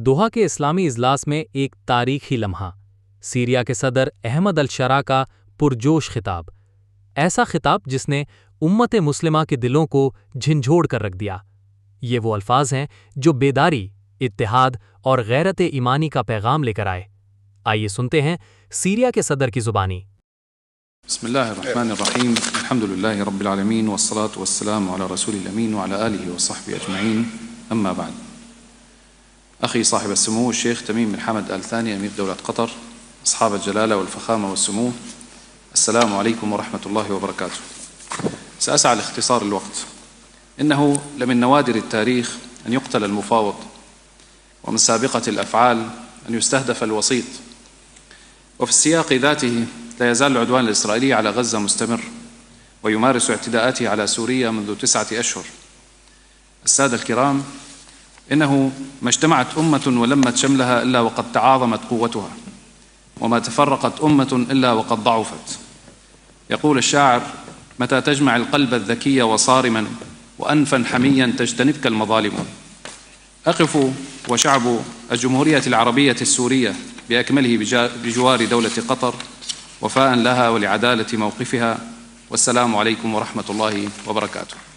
दोहा के इस्लामी इजलास में एक तारीखी लम्हा, सीरिया के सदर अहमद अल-शरा का पुरजोश खिताब। ऐसा खिताब जिसने उम्मत मुस्लिमा के दिलों को झिंझोड़ कर रख दिया। ये वो अल्फाज हैं जो बेदारी, इत्तेहाद और गैरत ईमानी का पैगाम लेकर आए। आइए सुनते हैं सीरिया के सदर की जुबानी। बिस्मिल्लाहिर्रहमानिर्रहीम, अल्हम्दुलिल्लाहि रब्बिल आलमीन वस्सलातु वस्सलामु अला रसूलिल अमीन व अला आलिहि व सहबिहि अजमईन, अम्मा बाद। अखी साहिब अस्समू शेख तमीम बिन हमद अल थानी अमीर दौलत कतर, अस्हाब अल-जलाला वल-फखामा वस्समू, अस्सलामु अलैकुम व रहमतुल्लाहि व बरकातुह। سأسعى لاختصار الوقت. إنه لمن نوادر التاريخ أن يقتل المفاوض، ومن سابقة الأفعال أن يستهدف الوسيط، وفي السياق ذاته لا يزال العدوان الإسرائيلي على غزة مستمر، ويمارس اعتداءاته على سوريا منذ 9 أشهر. السادة الكرام، إنه ما اجتمعت أمة ولمت شملها إلا وقد تعاظمت قوتها، وما تفرقت أمة إلا وقد ضعفت. يقول الشاعر: متى تجمع القلب الذكي وصارما وأنفا حميا تجتنبك المظالم. أقف وشعب الجمهورية العربية السورية بأكمله بجوار دولة قطر وفاء لها ولعدالة موقفها، والسلام عليكم ورحمة الله وبركاته.